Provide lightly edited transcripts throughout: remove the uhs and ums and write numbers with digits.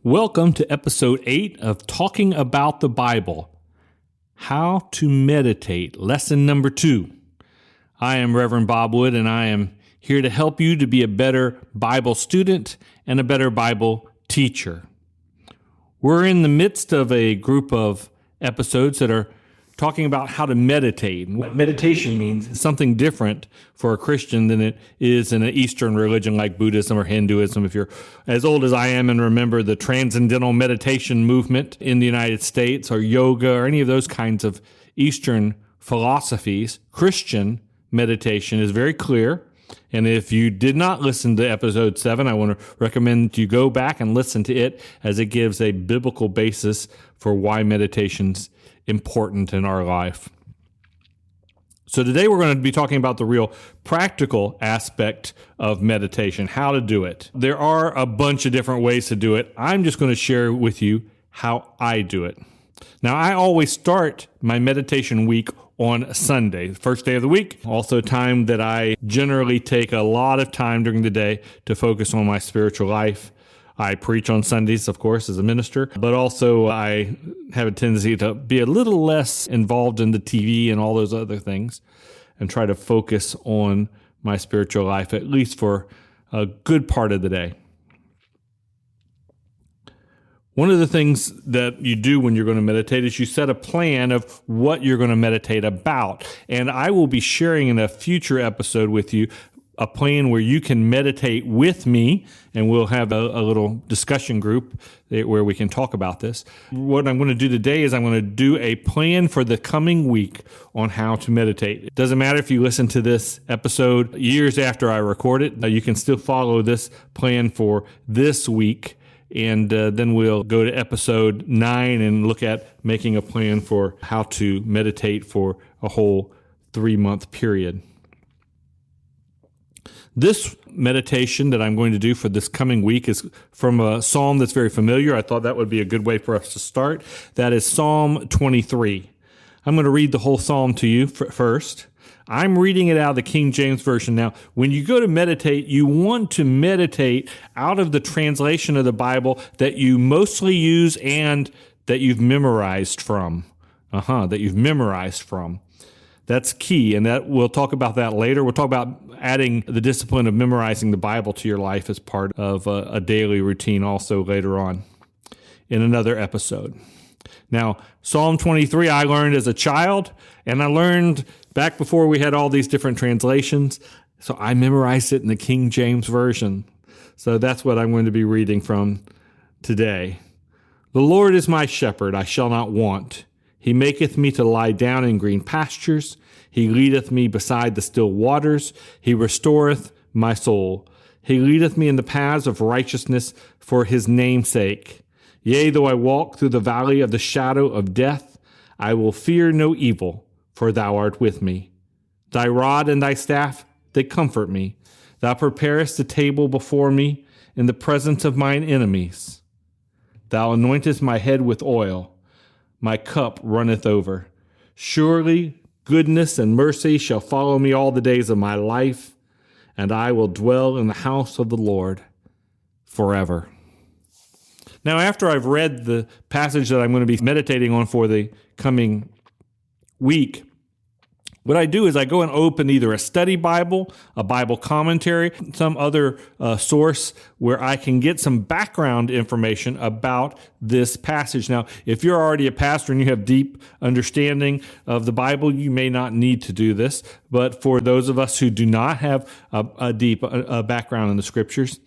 Welcome to episode 8 of Talking About the Bible. How to Meditate, lesson number 2. I am Reverend Bob Wood, and I am here to help you to be a better Bible student and a better Bible teacher. We're in the midst of a group of episodes that are talking about how to meditate. And what meditation means is something different for a Christian than it is in an Eastern religion like Buddhism or Hinduism. If you're as old as I am and remember the Transcendental Meditation movement in the United States, or yoga, or any of those kinds of Eastern philosophies, Christian meditation is very clear. And if you did not listen to episode 7, I want to recommend you go back and listen to it, as it gives a biblical basis for why meditation's important in our life. So today we're going to be talking about the real practical aspect of meditation, how to do it. There are a bunch of different ways to do it. I'm just going to share with you how I do it. Now, I always start my meditation week on Sunday, the first day of the week, also a time that I generally take a lot of time during the day to focus on my spiritual life. I preach on Sundays, of course, as a minister, but also I have a tendency to be a little less involved in the TV and all those other things and try to focus on my spiritual life, at least for a good part of the day. One of the things that you do when you're going to meditate is you set a plan of what you're going to meditate about. And I will be sharing in a future episode with you a plan where you can meditate with me, and we'll have a little discussion group where we can talk about this. What I'm going to do today is I'm going to do a plan for the coming week on how to meditate. It doesn't matter if you listen to this episode years after I record it. You can still follow this plan for this week, and then we'll go to episode 9 and look at making a plan for how to meditate for a whole 3-month period. This meditation that I'm going to do for this coming week is from a psalm that's very familiar. I thought that would be a good way for us to start. That is Psalm 23. I'm going to read the whole psalm to you first. I'm reading it out of the King James Version. Now, when you go to meditate, you want to meditate out of the translation of the Bible that you mostly use and that you've memorized from. That's key, and that we'll talk about that later. We'll talk about adding the discipline of memorizing the Bible to your life as part of a daily routine also later on in another episode. Now, Psalm 23 I learned as a child, and I learned back before we had all these different translations, so I memorized it in the King James Version. So that's what I'm going to be reading from today. The Lord is my shepherd, I shall not want. He maketh me to lie down in green pastures. He leadeth me beside the still waters. He restoreth my soul. He leadeth me in the paths of righteousness for his name's sake. Yea, though I walk through the valley of the shadow of death, I will fear no evil, for thou art with me. Thy rod and thy staff, they comfort me. Thou preparest a table before me in the presence of mine enemies. Thou anointest my head with oil. My cup runneth over. Surely goodness and mercy shall follow me all the days of my life, and I will dwell in the house of the Lord forever. Now, after I've read the passage that I'm going to be meditating on for the coming week, what I do is I go and open either a study Bible, a Bible commentary, some other source where I can get some background information about this passage. Now, if you're already a pastor and you have deep understanding of the Bible, you may not need to do this. But for those of us who do not have a deep background in the Scriptures,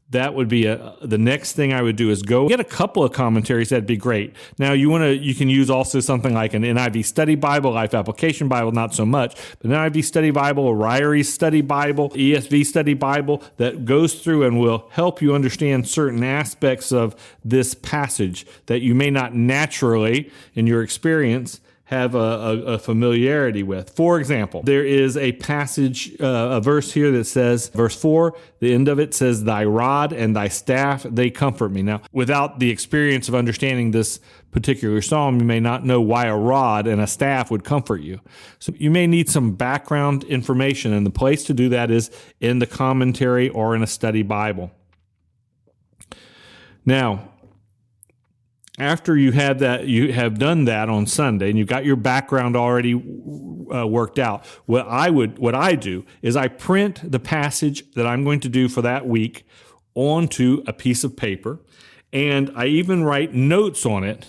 that would be the next thing I would do is go get a couple of commentaries. That'd be great. Now you can use also something like an NIV Study Bible, Life Application Bible, not so much, but an NIV Study Bible, a Ryrie Study Bible, ESV Study Bible that goes through and will help you understand certain aspects of this passage that you may not naturally, in your experience, have a familiarity with. For example, there is a passage, a verse here that says, verse 4, the end of it says, thy rod and thy staff, they comfort me. Now, without the experience of understanding this particular psalm, you may not know why a rod and a staff would comfort you. So you may need some background information, and the place to do that is in the commentary or in a study Bible. Now, after you have done that on Sunday, and you've got your background already worked out, what I do is I print the passage that I'm going to do for that week onto a piece of paper, and I even write notes on it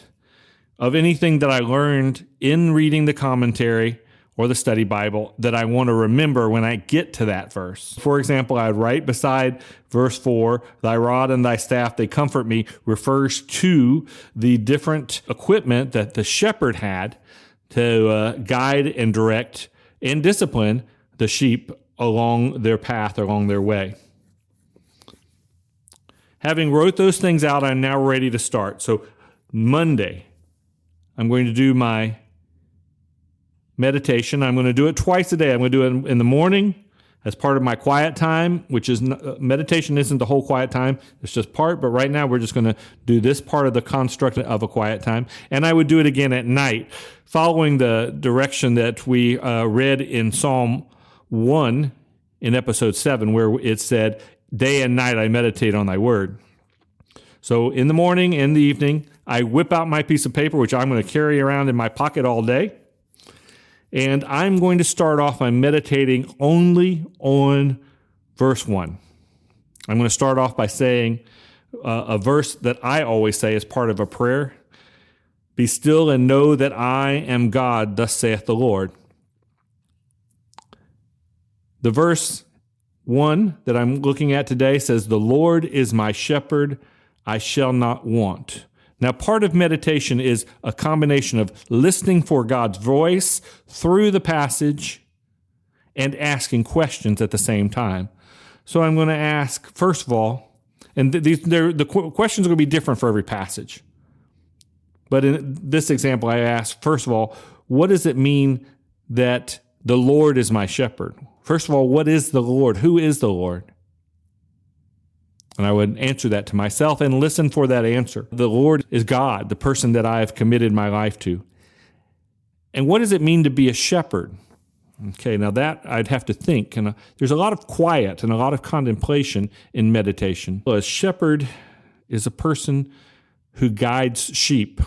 of anything that I learned in reading the commentary or the study Bible that I want to remember when I get to that verse. For example, I would write beside verse 4, thy rod and thy staff, they comfort me, refers to the different equipment that the shepherd had to guide and direct and discipline the sheep along their path, along their way. Having wrote those things out, I'm now ready to start. So Monday, I'm going to do my meditation. I'm going to do it twice a day. I'm going to do it in the morning as part of my quiet time, which is meditation isn't the whole quiet time. It's just part, but right now we're just going to do this part of the construct of a quiet time. And I would do it again at night, following the direction that we read in Psalm 1 in episode 7, where it said, day and night I meditate on thy word. So in the morning and the evening, I whip out my piece of paper, which I'm going to carry around in my pocket all day. And I'm going to start off by meditating only on verse 1. I'm going to start off by saying a verse that I always say as part of a prayer. Be still and know that I am God, thus saith the Lord. The verse 1 that I'm looking at today says, the Lord is my shepherd, I shall not want. Now, part of meditation is a combination of listening for God's voice through the passage and asking questions at the same time. So I'm going to ask, first of all, and the questions are going to be different for every passage. But in this example, I ask, first of all, what does it mean that the Lord is my shepherd? First of all, what is the Lord? Who is the Lord? And I would answer that to myself and listen for that answer. The Lord is God, the person that I have committed my life to. And what does it mean to be a shepherd? Okay, now that I'd have to think. And there's a lot of quiet and a lot of contemplation in meditation. A shepherd is a person who guides sheep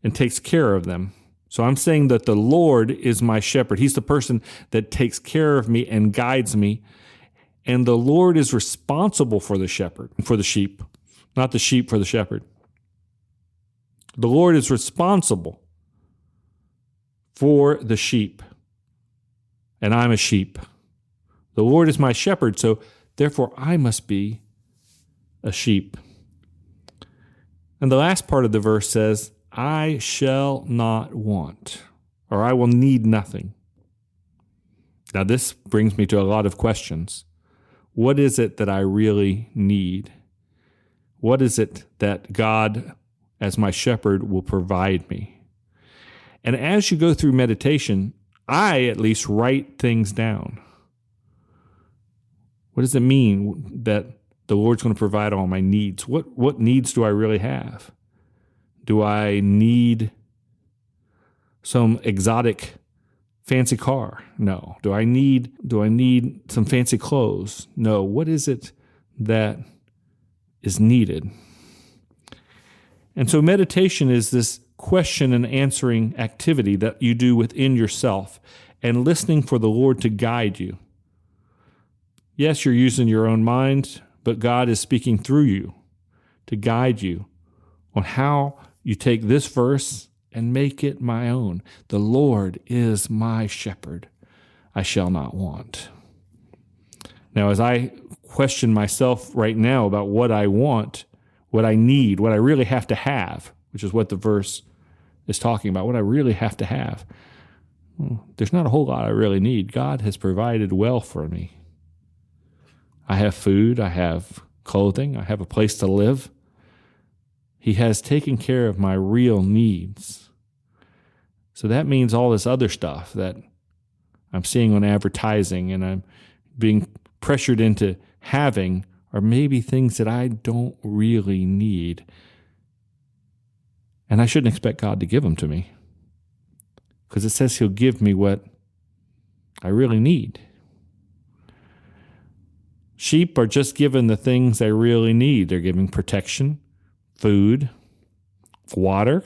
and takes care of them. So I'm saying that the Lord is my shepherd. He's the person that takes care of me and guides me. And the Lord is responsible for the shepherd, for the sheep, not the sheep for the shepherd. The Lord is responsible for the sheep, and I'm a sheep. The Lord is my shepherd, so therefore I must be a sheep. And the last part of the verse says, I shall not want, or I will need nothing. Now this brings me to a lot of questions. What is it that I really need? What is it that God, as my shepherd, will provide me? And as you go through meditation, I at least write things down. What does it mean that the Lord's going to provide all my needs? What needs do I really have? Do I need some exotic fancy car? No. Do I need some fancy clothes? No. What is it that is needed? And so meditation is this question and answering activity that you do within yourself and listening for the Lord to guide you. Yes, you're using your own mind, but God is speaking through you to guide you on how you take this verse and make it my own. The Lord is my shepherd. I shall not want. Now, as I question myself right now about what I want, what I need, what I really have to have, which is what the verse is talking about, what I really have to have, there's not a whole lot I really need. God has provided well for me. I have food, I have clothing, I have a place to live. He has taken care of my real needs. So that means all this other stuff that I'm seeing on advertising and I'm being pressured into having are maybe things that I don't really need. And I shouldn't expect God to give them to me, because it says He'll give me what I really need. Sheep are just given the things they really need. They're given protection, food, water,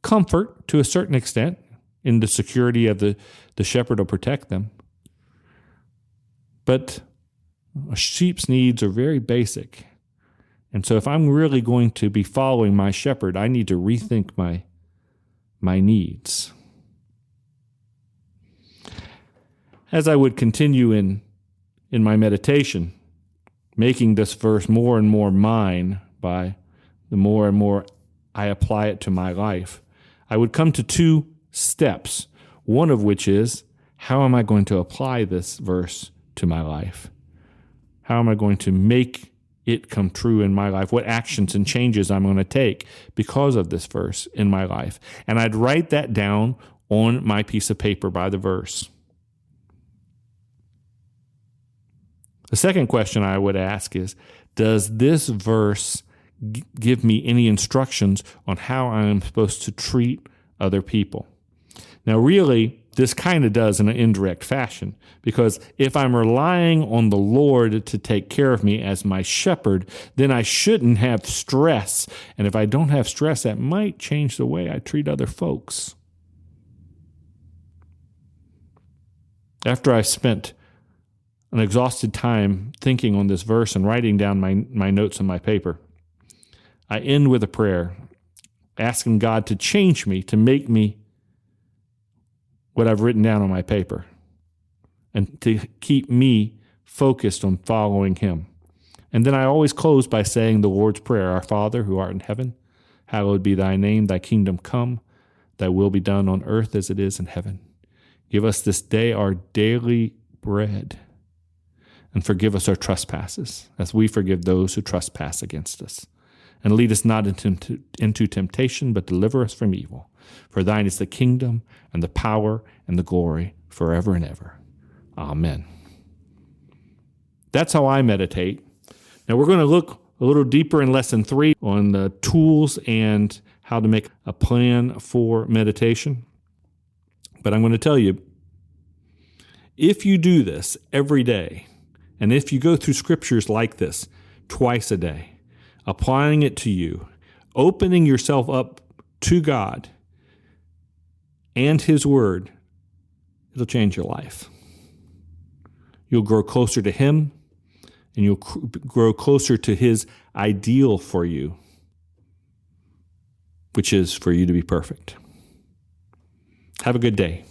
comfort to a certain extent, in the security of the shepherd will protect them. But a sheep's needs are very basic. And so if I'm really going to be following my shepherd, I need to rethink my needs. As I would continue in my meditation, making this verse more and more mine by the more and more I apply it to my life, I would come to two steps, one of which is, how am I going to apply this verse to my life? How am I going to make it come true in my life? What actions and changes I'm going to take because of this verse in my life? And I'd write that down on my piece of paper by the verse. The second question I would ask is, does this verse give me any instructions on how I am supposed to treat other people? Now, really, this kind of does in an indirect fashion, because if I'm relying on the Lord to take care of me as my shepherd, then I shouldn't have stress. And if I don't have stress, that might change the way I treat other folks. After I spent an exhausted time thinking on this verse and writing down my notes on my paper, I end with a prayer, asking God to change me, to make me what I've written down on my paper, and to keep me focused on following Him. And then I always close by saying the Lord's Prayer, Our Father, who art in heaven, hallowed be thy name, thy kingdom come, thy will be done on earth as it is in heaven. Give us this day our daily bread, and forgive us our trespasses, as we forgive those who trespass against us. And lead us not into temptation, but deliver us from evil. For thine is the kingdom, and the power, and the glory, forever and ever. Amen. That's how I meditate. Now we're going to look a little deeper in Lesson 3 on the tools and how to make a plan for meditation. But I'm going to tell you, if you do this every day, and if you go through scriptures like this twice a day, applying it to you, opening yourself up to God and His Word, it'll change your life. You'll grow closer to Him, and you'll grow closer to His ideal for you, which is for you to be perfect. Have a good day.